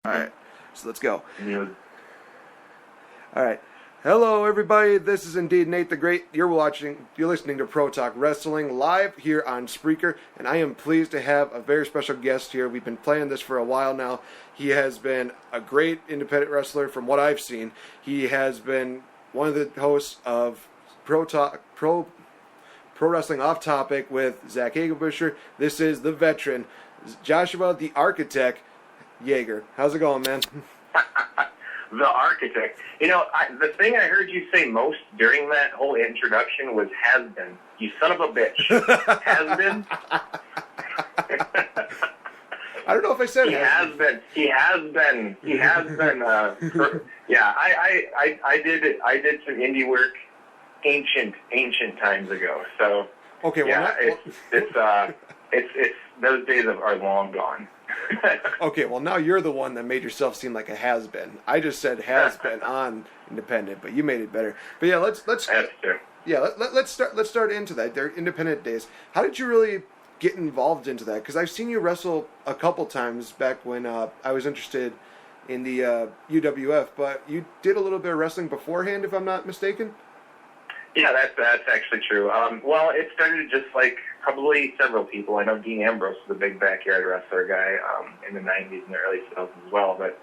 All right, so let's go. Yeah. All right. Hello, everybody. This is indeed Nate the Great. You're listening to ProTalk Wrestling live here on Spreaker, and I am pleased to have a very special guest here. We've been planning this for a while now. He has been a great independent wrestler from what I've seen. He has been one of the hosts of Pro Wrestling Off Topic with Zach Hagelbuscher. This is the veteran, Joshua the Architect Yaeger. How's it going, man? The Architect. You know, the thing I heard you say most during that whole introduction was has been. You son of a bitch. Has been? I don't know if I said He has been. He has been. Yeah, I did some indie work ancient times ago. So okay, well, yeah, it's those days are long gone. Okay, well now you're the one that made yourself seem like a has-been. I just said has-been on independent, but you made it better. But yeah, let's That's true. yeah let's start into that. Their independent days. How did you really get involved into that? Because I've seen you wrestle a couple times back when I was interested in the UWF, but you did a little bit of wrestling beforehand, if I'm not mistaken. Yeah, that's actually true. Well, it started just like probably several people. I know Dean Ambrose was a big backyard wrestler guy in the 90s and the early 2000s as well. But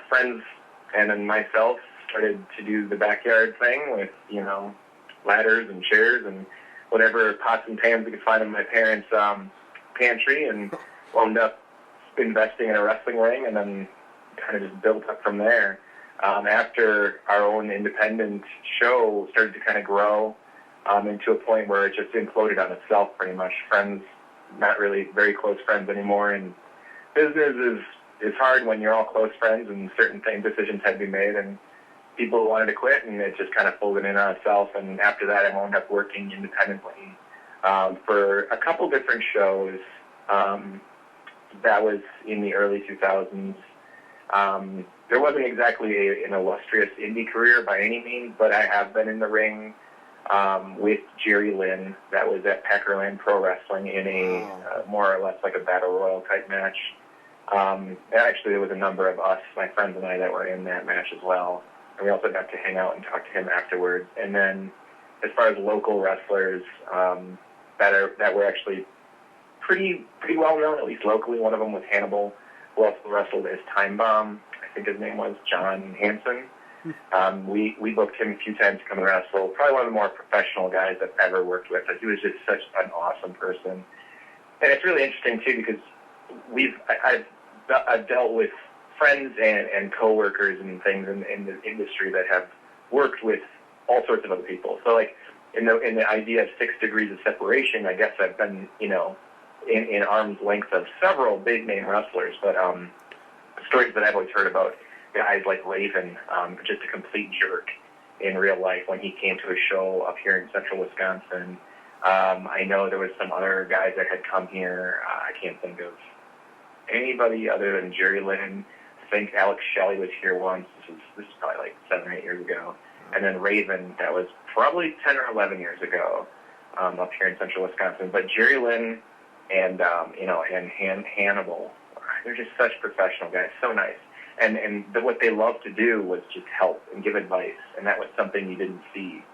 friends and then myself started to do the backyard thing with, you know, ladders and chairs and whatever pots and pans we could find in my parents' pantry, and wound up investing in a wrestling ring, and then kind of just built up from there. After our own independent show started to kind of grow into a point where it just imploded on itself pretty much. Friends, not really very close friends anymore, and business is hard when you're all close friends and certain decisions had to be made, and people wanted to quit, and it just kind of folded in on itself. And after that, I wound up working independently for a couple different shows. That was in the early 2000s. There wasn't exactly an illustrious indie career by any means, but I have been in the ring with Jerry Lynn. That was at Packerland Pro Wrestling in a more or less like a battle royal type match. Actually, there was a number of us, my friends and I, that were in that match as well. And we also got to hang out and talk to him afterwards. And then as far as local wrestlers that were actually pretty well known, at least locally, one of them was Hannibal, who also wrestled as Time Bomb. I think his name was John Hansen. We booked him a few times to come and wrestle. Probably one of the more professional guys I've ever worked with. He was just such an awesome person. And it's really interesting, too, because I've dealt with friends and coworkers and things in the industry that have worked with all sorts of other people. So, like, in the idea of 6 degrees of separation, I guess I've been, you know, in arm's length of several big-name wrestlers, but stories that I've always heard about guys like Raven, just a complete jerk in real life when he came to a show up here in central Wisconsin. I know there was some other guys that had come here. I can't think of anybody other than Jerry Lynn. I think Alex Shelley was here once. This is probably like 7 or 8 years ago. And then Raven, that was probably 10 or 11 years ago up here in central Wisconsin. But Jerry Lynn and Hannibal, they're just such professional guys, so nice. And what they loved to do was just help and give advice, and that was something you didn't see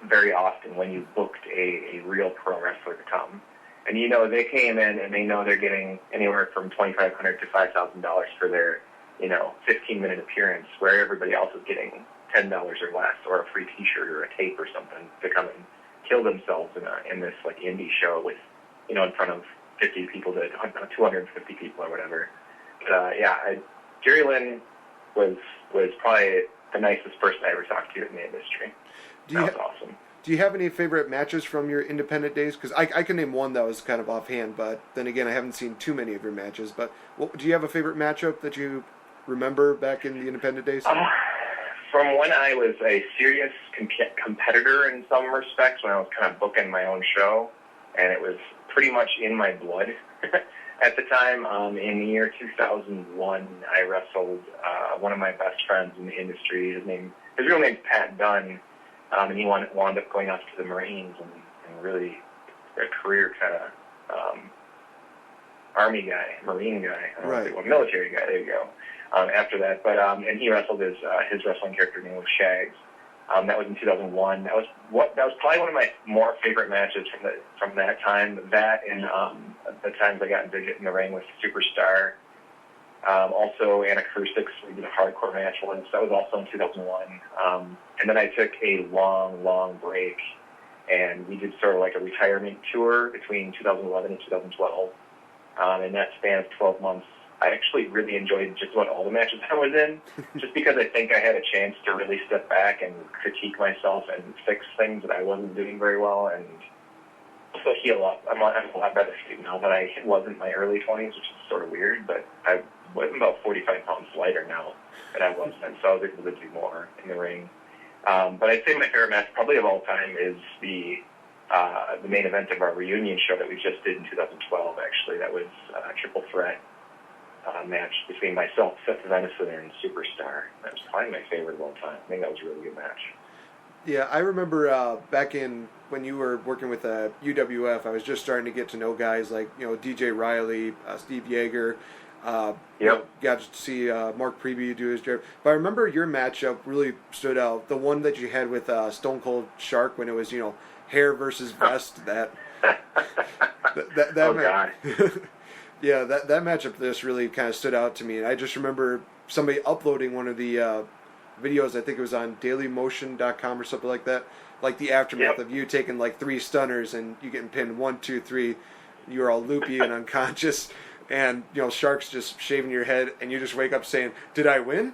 very often when you booked a real pro wrestler to come. And you know, they came in and they know they're getting anywhere from $2,500 to $5,000 for their, 15-minute appearance, where everybody else is getting $10 or less, or a free T-shirt or a tape or something to come and kill themselves in this like indie show with, in front of 50 people to 250 people or whatever. But Jerry Lynn was probably the nicest person I ever talked to in the industry. That was awesome. Do you have any favorite matches from your independent days? Because I can name one that was kind of offhand, but then again, I haven't seen too many of your matches. But do you have a favorite matchup that you remember back in the independent days? From when I was a serious competitor in some respects, when I was kind of booking my own show, and it was pretty much in my blood at the time. In the year 2001, I wrestled one of my best friends in the industry. His real name's Pat Dunn, and he wound up going off to the Marines and really a career kind of Army guy, Marine guy, right. Military guy. There you go. after that. But and he wrestled his wrestling character name was Shags. That was in 2001. That was probably one of my more favorite matches from that time. That and the times I got to get in the ring with Superstar. Also, Anna Krusik, we did a hardcore match once. That was also in 2001. And then I took a long break, and we did sort of like a retirement tour between 2011 and 2012. In that span of 12 months, I actually really enjoyed just about all the matches I was in, just because I think I had a chance to really step back and critique myself and fix things that I wasn't doing very well, and also heal up. I'm a lot better shape now than I was in my early 20s, which is sort of weird, but I'm about 45 pounds lighter now than I was then, so I was able to do more in the ring. But I'd say my favorite match probably of all time is the main event of our reunion show that we just did in 2012, actually. That was a triple threat match between myself, Seth Venison, and Superstar. That was probably my favorite of all time. I think that was a really good match. Yeah, I remember back in when you were working with UWF, I was just starting to get to know guys like, DJ Riley, Steve Yaeger. Got to see Mark Preby do his job. But I remember your matchup really stood out. The one that you had with Stone Cold Shark when it was, hair versus vest. That oh, God. Yeah, that matchup just really kind of stood out to me. And I just remember somebody uploading one of the videos, I think it was on dailymotion.com or something like that, like the aftermath of you taking like 3 stunners and you getting pinned 1, 2, 3. You were all loopy and unconscious, and Shark's just shaving your head, and you just wake up saying, "Did I win?"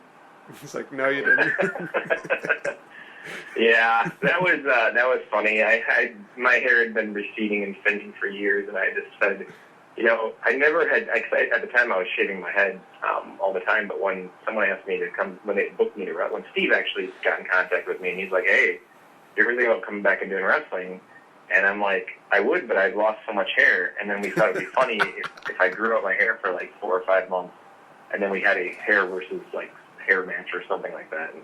It's like, no, you didn't. Yeah, that was funny. My hair had been receding and thinning for years, and I just said, I never had. At the time, I was shaving my head all the time. But when someone asked me to come, when they booked me to wrestle, when Steve actually got in contact with me, and he's like, "Hey, you're really about coming back and doing wrestling?" And I'm like, I would, but I've lost so much hair. And then we thought it'd be funny if I grew out my hair for like 4 or 5 months, and then we had a hair versus like hair match or something like that, and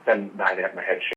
then I'd have my head shaved.